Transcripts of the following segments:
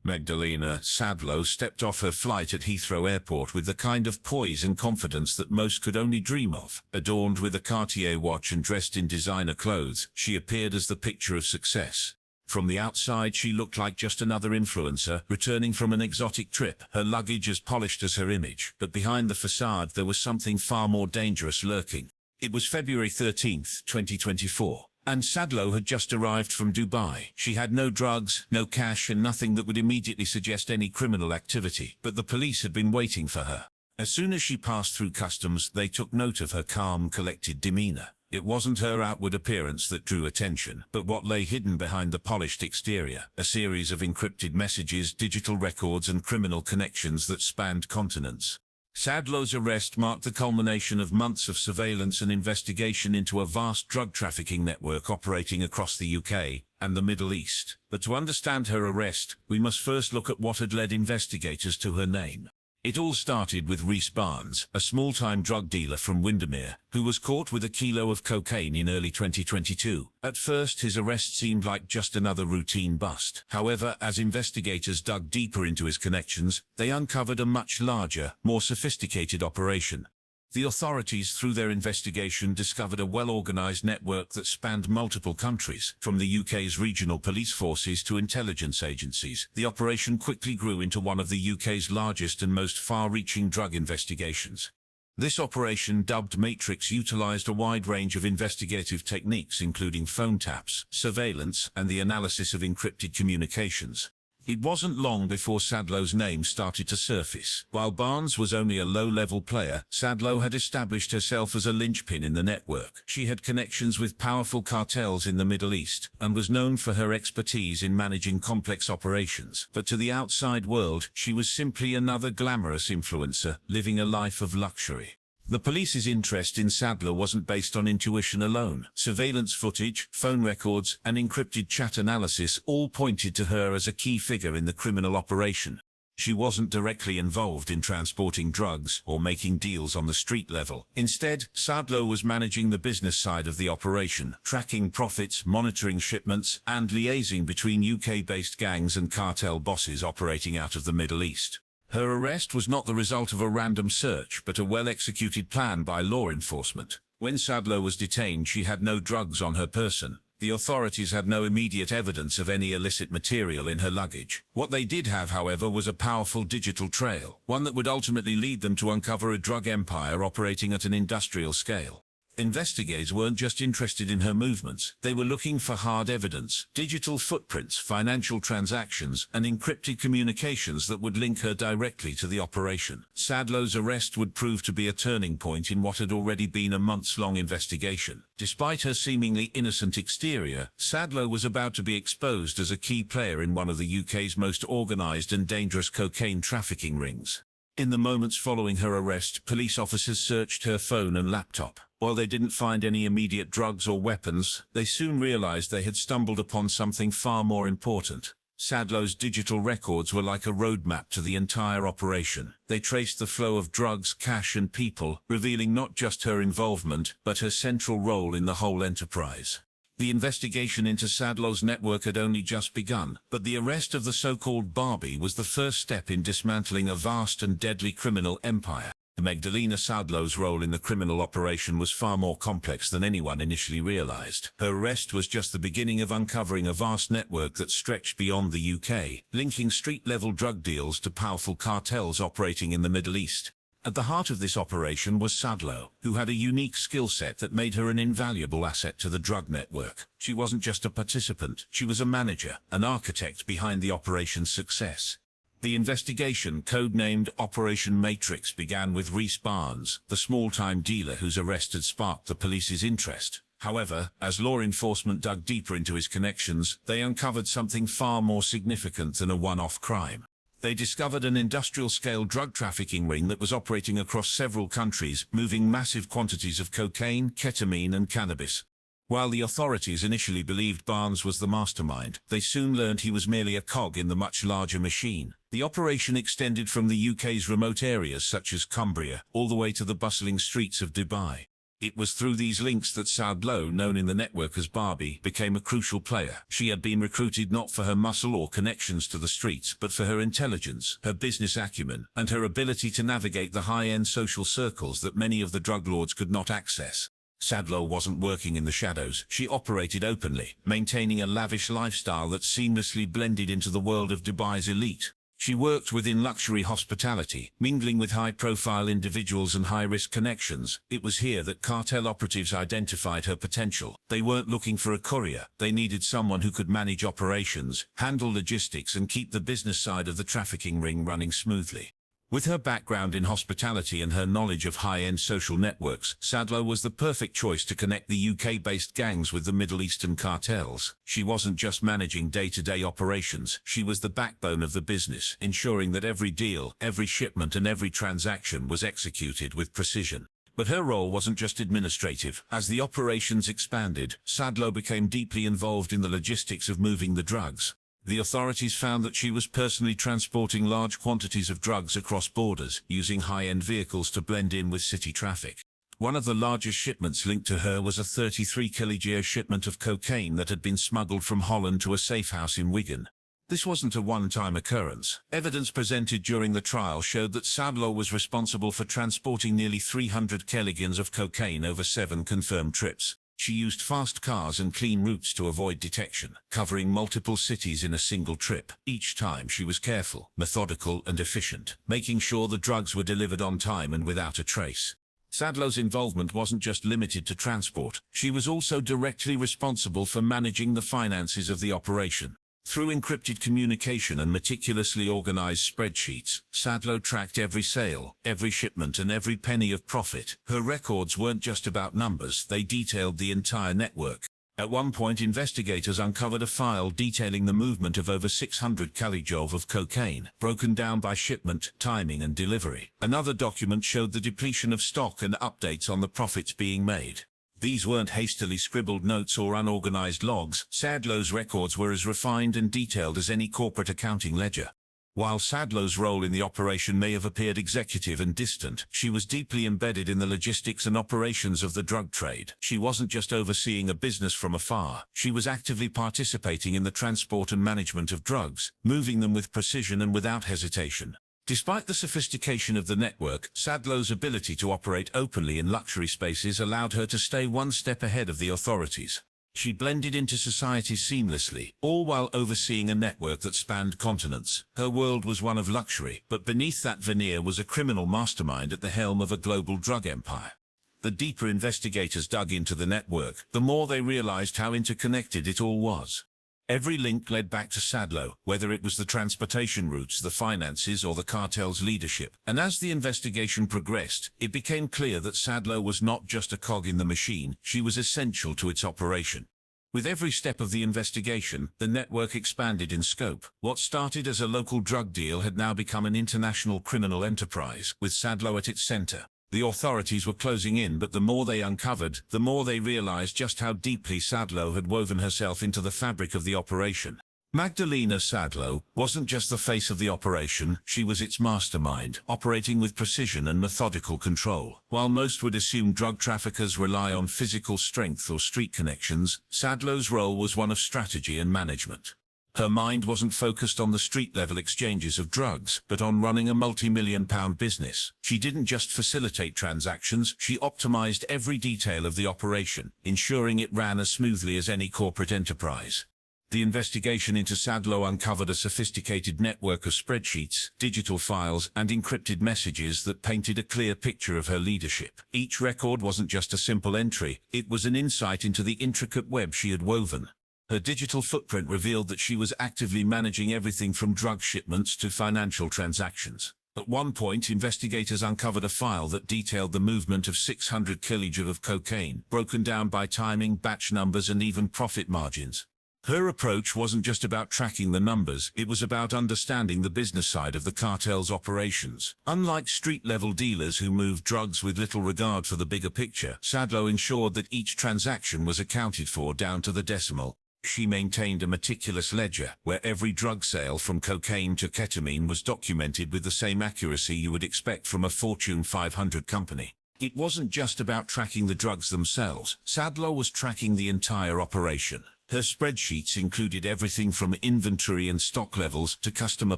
Magdalena Sadlo stepped off her flight at Heathrow Airport with the kind of poise and confidence that most could only dream of. Adorned with a Cartier watch and dressed in designer clothes, she appeared as the picture of success. From the outside, she looked like just another influencer, returning from an exotic trip, her luggage as polished as her image. But behind the facade, there was something far more dangerous lurking. It was February 13th, 2024. And Sadlo had just arrived from Dubai. She had no drugs, no cash, and nothing that would immediately suggest any criminal activity. But the police had been waiting for her. As soon as she passed through customs, they took note of her calm, collected demeanor. It wasn't her outward appearance that drew attention, but what lay hidden behind the polished exterior. A series of encrypted messages, digital records, and criminal connections that spanned continents. Sadlo's arrest marked the culmination of months of surveillance and investigation into a vast drug trafficking network operating across the UK and the Middle East. But to understand her arrest, we must first look at what had led investigators to her name. It all started with Rhys Barnes, a small-time drug dealer from Windermere, who was caught with a kilo of cocaine in early 2022. At first, his arrest seemed like just another routine bust. However, as investigators dug deeper into his connections, they uncovered a much larger, more sophisticated operation. The authorities, through their investigation, discovered a well-organized network that spanned multiple countries, from the UK's regional police forces to intelligence agencies. The operation quickly grew into one of the UK's largest and most far-reaching drug investigations. This operation, dubbed Matrix, utilized a wide range of investigative techniques, including phone taps, surveillance, and the analysis of encrypted communications. It wasn't long before Sadlo's name started to surface. While Barnes was only a low-level player, Sadlo had established herself as a linchpin in the network. She had connections with powerful cartels in the Middle East, and was known for her expertise in managing complex operations. But to the outside world, she was simply another glamorous influencer, living a life of luxury. The police's interest in Sadlo wasn't based on intuition alone. Surveillance footage, phone records, and encrypted chat analysis all pointed to her as a key figure in the criminal operation. She wasn't directly involved in transporting drugs or making deals on the street level. Instead, Sadlo was managing the business side of the operation, tracking profits, monitoring shipments, and liaising between UK-based gangs and cartel bosses operating out of the Middle East. Her arrest was not the result of a random search, but a well-executed plan by law enforcement. When Sadlo was detained, she had no drugs on her person. The authorities had no immediate evidence of any illicit material in her luggage. What they did have, however, was a powerful digital trail, one that would ultimately lead them to uncover a drug empire operating at an industrial scale. Investigators weren't just interested in her movements. They were looking for hard evidence, digital footprints, financial transactions, and encrypted communications that would link her directly to the operation. Sadlo's arrest would prove to be a turning point in what had already been a months-long investigation. Despite her seemingly innocent exterior, Sadlo was about to be exposed as a key player in one of the UK's most organized and dangerous cocaine trafficking rings. In the moments following her arrest, police officers searched her phone and laptop. While they didn't find any immediate drugs or weapons, they soon realized they had stumbled upon something far more important. Sadlo's digital records were like a roadmap to the entire operation. They traced the flow of drugs, cash, and people, revealing not just her involvement, but her central role in the whole enterprise. The investigation into Sadlo's network had only just begun, but the arrest of the so-called Barbie was the first step in dismantling a vast and deadly criminal empire. Magdalena Sadlo's role in the criminal operation was far more complex than anyone initially realized. Her arrest was just the beginning of uncovering a vast network that stretched beyond the UK, linking street-level drug deals to powerful cartels operating in the Middle East. At the heart of this operation was Sadlo, who had a unique skill set that made her an invaluable asset to the drug network. She wasn't just a participant, she was a manager, an architect behind the operation's success. The investigation, codenamed Operation Matrix, began with Rhys Barnes, the small-time dealer whose arrest had sparked the police's interest. However, as law enforcement dug deeper into his connections, they uncovered something far more significant than a one-off crime. They discovered an industrial-scale drug trafficking ring that was operating across several countries, moving massive quantities of cocaine, ketamine, and cannabis. While the authorities initially believed Barnes was the mastermind, they soon learned he was merely a cog in the much larger machine. The operation extended from the UK's remote areas such as Cumbria, all the way to the bustling streets of Dubai. It was through these links that Sadlo, known in the network as Barbie, became a crucial player. She had been recruited not for her muscle or connections to the streets, but for her intelligence, her business acumen, and her ability to navigate the high-end social circles that many of the drug lords could not access. Sadlo wasn't working in the shadows. She operated openly, maintaining a lavish lifestyle that seamlessly blended into the world of Dubai's elite. She worked within luxury hospitality, mingling with high-profile individuals and high-risk connections. It was here that cartel operatives identified her potential. They weren't looking for a courier. They needed someone who could manage operations, handle logistics, and keep the business side of the trafficking ring running smoothly. With her background in hospitality and her knowledge of high-end social networks, Sadlo was the perfect choice to connect the UK-based gangs with the Middle Eastern cartels. She wasn't just managing day-to-day operations, she was the backbone of the business, ensuring that every deal, every shipment and every transaction was executed with precision. But her role wasn't just administrative. As the operations expanded, Sadlo became deeply involved in the logistics of moving the drugs. The authorities found that she was personally transporting large quantities of drugs across borders, using high-end vehicles to blend in with city traffic. One of the largest shipments linked to her was a 33-kilogram shipment of cocaine that had been smuggled from Holland to a safe house in Wigan. This wasn't a one-time occurrence. Evidence presented during the trial showed that Sadlo was responsible for transporting nearly 300 kilograms of cocaine over 7 confirmed trips. She used fast cars and clean routes to avoid detection, covering multiple cities in a single trip. Each time she was careful, methodical and efficient, making sure the drugs were delivered on time and without a trace. Sadlo's involvement wasn't just limited to transport. She was also directly responsible for managing the finances of the operation. Through encrypted communication and meticulously organized spreadsheets, Sadlo tracked every sale, every shipment and every penny of profit. Her records weren't just about numbers, they detailed the entire network. At one point, investigators uncovered a file detailing the movement of over 600 kilograms of cocaine, broken down by shipment, timing and delivery. Another document showed the depletion of stock and updates on the profits being made. These weren't hastily scribbled notes or unorganized logs. Sadlo's records were as refined and detailed as any corporate accounting ledger. While Sadlo's role in the operation may have appeared executive and distant, she was deeply embedded in the logistics and operations of the drug trade. She wasn't just overseeing a business from afar. She was actively participating in the transport and management of drugs, moving them with precision and without hesitation. Despite the sophistication of the network, Sadlo's ability to operate openly in luxury spaces allowed her to stay one step ahead of the authorities. She blended into society seamlessly, all while overseeing a network that spanned continents. Her world was one of luxury, but beneath that veneer was a criminal mastermind at the helm of a global drug empire. The deeper investigators dug into the network, the more they realized how interconnected it all was. Every link led back to Sadlo, whether it was the transportation routes, the finances, or the cartel's leadership. And as the investigation progressed, it became clear that Sadlo was not just a cog in the machine, she was essential to its operation. With every step of the investigation, the network expanded in scope. What started as a local drug deal had now become an international criminal enterprise, with Sadlo at its center. The authorities were closing in, but the more they uncovered, the more they realized just how deeply Sadlo had woven herself into the fabric of the operation. Magdalena Sadlo wasn't just the face of the operation, she was its mastermind, operating with precision and methodical control. While most would assume drug traffickers rely on physical strength or street connections, Sadlo's role was one of strategy and management. Her mind wasn't focused on the street-level exchanges of drugs, but on running a multi-million-pound business. She didn't just facilitate transactions, she optimized every detail of the operation, ensuring it ran as smoothly as any corporate enterprise. The investigation into Sadlo uncovered a sophisticated network of spreadsheets, digital files, and encrypted messages that painted a clear picture of her leadership. Each record wasn't just a simple entry, it was an insight into the intricate web she had woven. Her digital footprint revealed that she was actively managing everything from drug shipments to financial transactions. At one point, investigators uncovered a file that detailed the movement of 600 kilograms of cocaine, broken down by timing, batch numbers, and even profit margins. Her approach wasn't just about tracking the numbers, it was about understanding the business side of the cartel's operations. Unlike street-level dealers who moved drugs with little regard for the bigger picture, Sadlo ensured that each transaction was accounted for down to the decimal. She maintained a meticulous ledger, where every drug sale from cocaine to ketamine was documented with the same accuracy you would expect from a Fortune 500 company. It wasn't just about tracking the drugs themselves. Sadlo was tracking the entire operation. Her spreadsheets included everything from inventory and stock levels to customer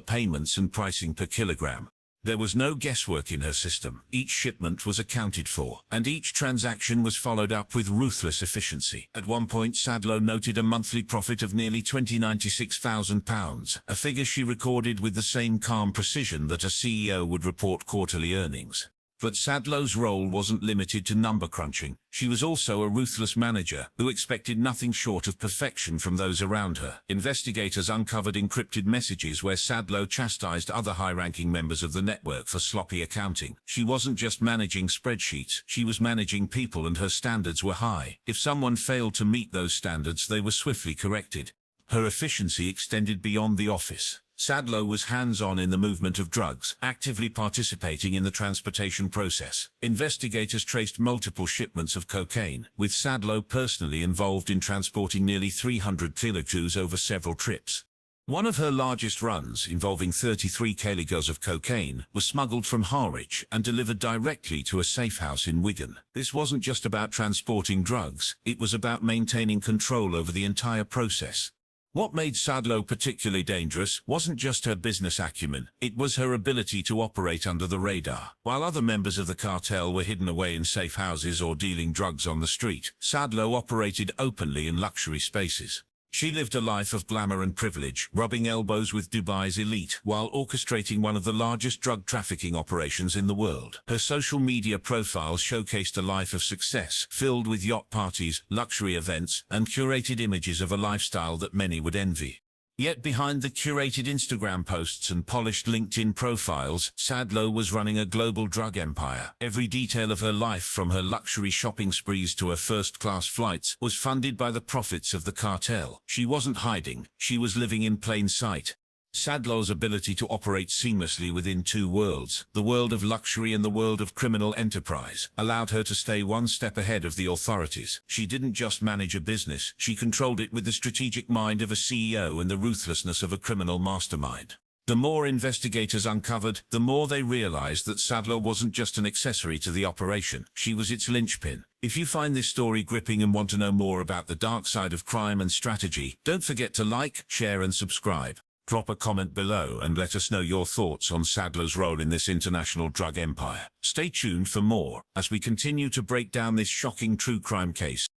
payments and pricing per kilogram. There was no guesswork in her system. Each shipment was accounted for, and each transaction was followed up with ruthless efficiency. At one point, Sadlo noted a monthly profit of nearly £96,000, a figure she recorded with the same calm precision that a CEO would report quarterly earnings. But Sadlo's role wasn't limited to number crunching. She was also a ruthless manager who expected nothing short of perfection from those around her. Investigators uncovered encrypted messages where Sadlo chastised other high-ranking members of the network for sloppy accounting. She wasn't just managing spreadsheets, she was managing people, and her standards were high. If someone failed to meet those standards, they were swiftly corrected. Her efficiency extended beyond the office. Sadlo was hands-on in the movement of drugs, actively participating in the transportation process. Investigators traced multiple shipments of cocaine, with Sadlo personally involved in transporting nearly 300 kilograms over several trips. One of her largest runs, involving 33 kilograms of cocaine, was smuggled from Harwich and delivered directly to a safe house in Wigan. This wasn't just about transporting drugs, it was about maintaining control over the entire process. What made Sadlo particularly dangerous wasn't just her business acumen, it was her ability to operate under the radar. While other members of the cartel were hidden away in safe houses or dealing drugs on the street, Sadlo operated openly in luxury spaces. She lived a life of glamour and privilege, rubbing elbows with Dubai's elite while orchestrating one of the largest drug trafficking operations in the world. Her social media profiles showcased a life of success, filled with yacht parties, luxury events, and curated images of a lifestyle that many would envy. Yet behind the curated Instagram posts and polished LinkedIn profiles, Sadlo was running a global drug empire. Every detail of her life, from her luxury shopping sprees to her first-class flights, was funded by the profits of the cartel. She wasn't hiding, she was living in plain sight. Sadlo's ability to operate seamlessly within two worlds, the world of luxury and the world of criminal enterprise, allowed her to stay one step ahead of the authorities. She didn't just manage a business, she controlled it with the strategic mind of a CEO and the ruthlessness of a criminal mastermind. The more investigators uncovered, the more they realized that Sadlo wasn't just an accessory to the operation, she was its linchpin. If you find this story gripping and want to know more about the dark side of crime and strategy, don't forget to like, share and subscribe. Drop a comment below and let us know your thoughts on Sadlo's role in this international drug empire. Stay tuned for more as we continue to break down this shocking true crime case.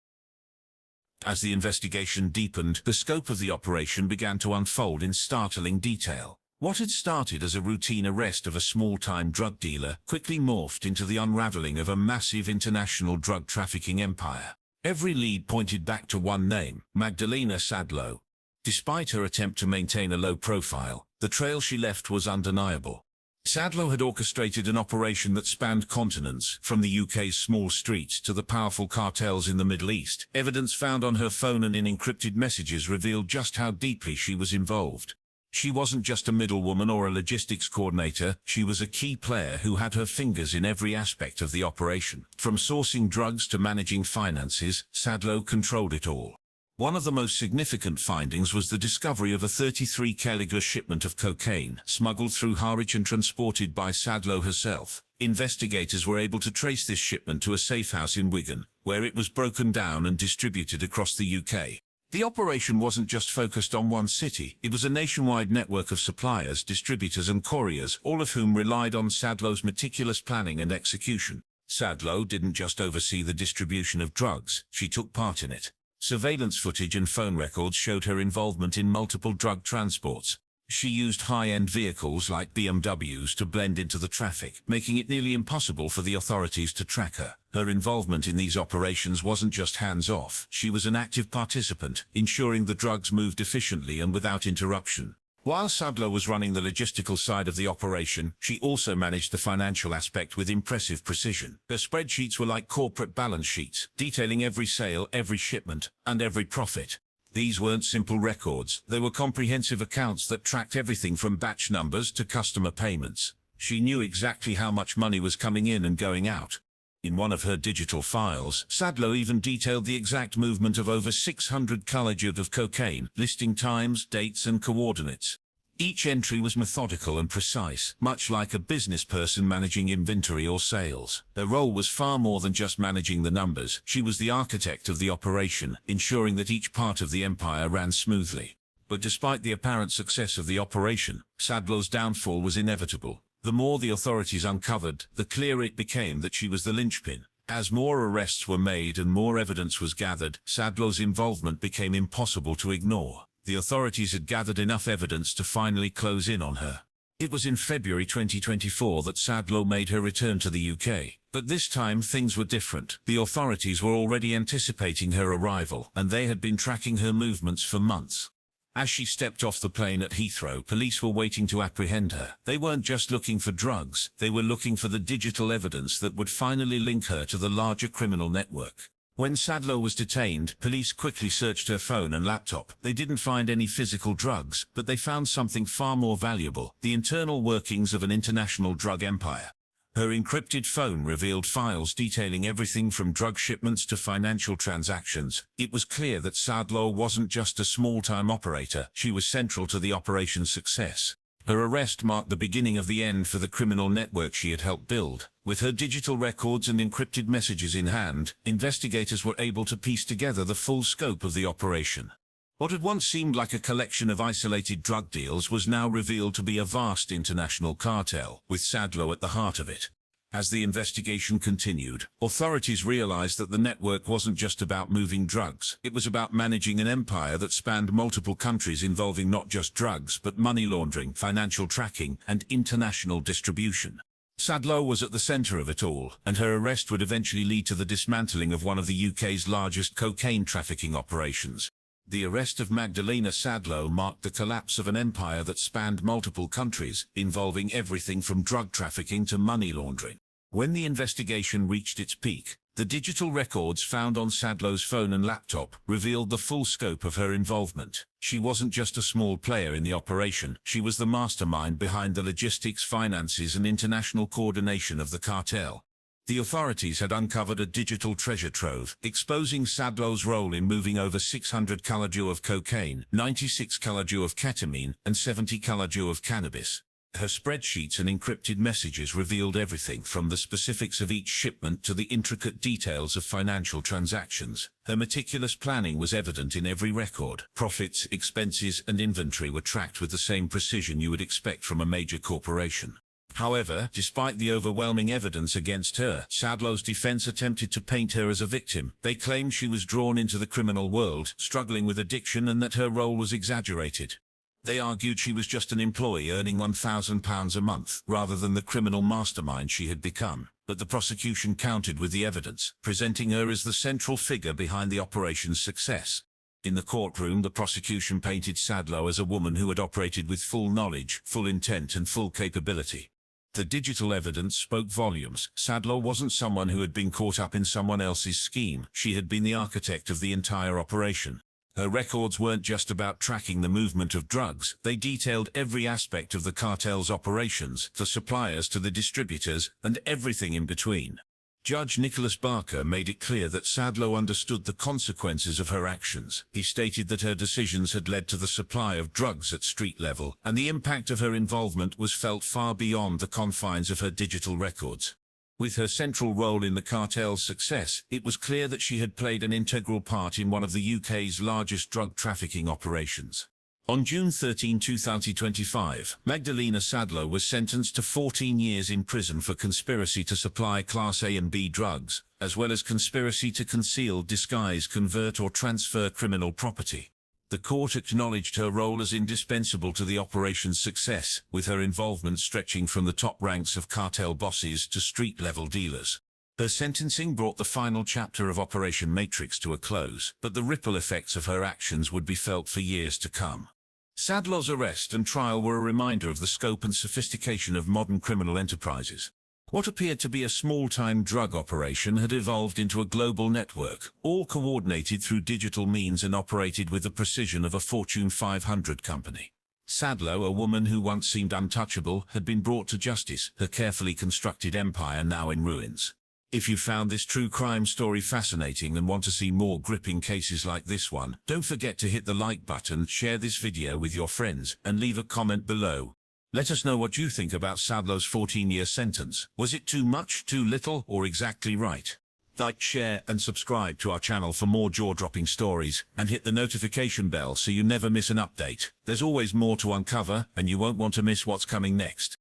As the investigation deepened, the scope of the operation began to unfold in startling detail. What had started as a routine arrest of a small-time drug dealer quickly morphed into the unraveling of a massive international drug trafficking empire. Every lead pointed back to one name, Magdalena Sadlo. Despite her attempt to maintain a low profile, the trail she left was undeniable. Sadlo had orchestrated an operation that spanned continents, from the UK's small streets to the powerful cartels in the Middle East. Evidence found on her phone and in encrypted messages revealed just how deeply she was involved. She wasn't just a middlewoman or a logistics coordinator, she was a key player who had her fingers in every aspect of the operation. From sourcing drugs to managing finances, Sadlo controlled it all. One of the most significant findings was the discovery of a 33-kilogram shipment of cocaine, smuggled through Harwich and transported by Sadlo herself. Investigators were able to trace this shipment to a safe house in Wigan, where it was broken down and distributed across the UK. The operation wasn't just focused on one city, it was a nationwide network of suppliers, distributors and couriers, all of whom relied on Sadlo's meticulous planning and execution. Sadlo didn't just oversee the distribution of drugs, she took part in it. Surveillance footage and phone records showed her involvement in multiple drug transports. She used high-end vehicles like BMWs to blend into the traffic, making it nearly impossible for the authorities to track her. Her involvement in these operations wasn't just hands-off, she was an active participant, ensuring the drugs moved efficiently and without interruption. While Sadlo was running the logistical side of the operation, she also managed the financial aspect with impressive precision. Her spreadsheets were like corporate balance sheets, detailing every sale, every shipment, and every profit. These weren't simple records, they were comprehensive accounts that tracked everything from batch numbers to customer payments. She knew exactly how much money was coming in and going out. In one of her digital files, Sadlo even detailed the exact movement of over 600 kilograms of cocaine, listing times, dates and coordinates. Each entry was methodical and precise, much like a business person managing inventory or sales. Her role was far more than just managing the numbers. She was the architect of the operation, ensuring that each part of the empire ran smoothly. But despite the apparent success of the operation, Sadlo's downfall was inevitable. The more the authorities uncovered, the clearer it became that she was the linchpin. As more arrests were made and more evidence was gathered, Sadlo's involvement became impossible to ignore. The authorities had gathered enough evidence to finally close in on her. It was in February 2024 that Sadlo made her return to the UK. But this time things were different. The authorities were already anticipating her arrival, and they had been tracking her movements for months. As she stepped off the plane at Heathrow, police were waiting to apprehend her. They weren't just looking for drugs, they were looking for the digital evidence that would finally link her to the larger criminal network. When Sadlo was detained, police quickly searched her phone and laptop. They didn't find any physical drugs, but they found something far more valuable: the internal workings of an international drug empire. Her encrypted phone revealed files detailing everything from drug shipments to financial transactions. It was clear that Sadlo wasn't just a small-time operator, she was central to the operation's success. Her arrest marked the beginning of the end for the criminal network she had helped build. With her digital records and encrypted messages in hand, investigators were able to piece together the full scope of the operation. What had once seemed like a collection of isolated drug deals was now revealed to be a vast international cartel, with Sadlo at the heart of it. As the investigation continued, authorities realized that the network wasn't just about moving drugs. It was about managing an empire that spanned multiple countries, involving not just drugs, but money laundering, financial tracking, and international distribution. Sadlo was at the center of it all, and her arrest would eventually lead to the dismantling of one of the UK's largest cocaine trafficking operations. The arrest of Magdalena Sadlo marked the collapse of an empire that spanned multiple countries, involving everything from drug trafficking to money laundering. When the investigation reached its peak, the digital records found on Sadlo's phone and laptop revealed the full scope of her involvement. She wasn't just a small player in the operation, she was the mastermind behind the logistics, finances, and international coordination of the cartel. The authorities had uncovered a digital treasure trove, exposing Sadlo's role in moving over 600 kJ of cocaine, 96 kJ of ketamine, and 70 kJ of cannabis. Her spreadsheets and encrypted messages revealed everything from the specifics of each shipment to the intricate details of financial transactions. Her meticulous planning was evident in every record. Profits, expenses, and inventory were tracked with the same precision you would expect from a major corporation. However, despite the overwhelming evidence against her, Sadlo's defense attempted to paint her as a victim. They claimed she was drawn into the criminal world, struggling with addiction, and that her role was exaggerated. They argued she was just an employee earning £1,000 a month, rather than the criminal mastermind she had become. But the prosecution countered with the evidence, presenting her as the central figure behind the operation's success. In the courtroom, the prosecution painted Sadlo as a woman who had operated with full knowledge, full intent, and full capability. The digital evidence spoke volumes. Sadlo wasn't someone who had been caught up in someone else's scheme. She had been the architect of the entire operation. Her records weren't just about tracking the movement of drugs. They detailed every aspect of the cartel's operations, the suppliers to the distributors, and everything in between. Judge Nicholas Barker made it clear that Sadlo understood the consequences of her actions. He stated that her decisions had led to the supply of drugs at street level, and the impact of her involvement was felt far beyond the confines of her digital records. With her central role in the cartel's success, it was clear that she had played an integral part in one of the UK's largest drug trafficking operations. On June 13, 2025, Magdalena Sadlo was sentenced to 14 years in prison for conspiracy to supply Class A and B drugs, as well as conspiracy to conceal, disguise, convert, or transfer criminal property. The court acknowledged her role as indispensable to the operation's success, with her involvement stretching from the top ranks of cartel bosses to street-level dealers. Her sentencing brought the final chapter of Operation Matrix to a close, but the ripple effects of her actions would be felt for years to come. Sadlo's arrest and trial were a reminder of the scope and sophistication of modern criminal enterprises. What appeared to be a small-time drug operation had evolved into a global network, all coordinated through digital means and operated with the precision of a Fortune 500 company. Sadlo, a woman who once seemed untouchable, had been brought to justice, her carefully constructed empire now in ruins. If you found this true crime story fascinating and want to see more gripping cases like this one, don't forget to hit the like button, share this video with your friends, and leave a comment below. Let us know what you think about Sadlo's 14-year sentence. Was it too much, too little, or exactly right? Like, share, and subscribe to our channel for more jaw-dropping stories, and hit the notification bell so you never miss an update. There's always more to uncover, and you won't want to miss what's coming next.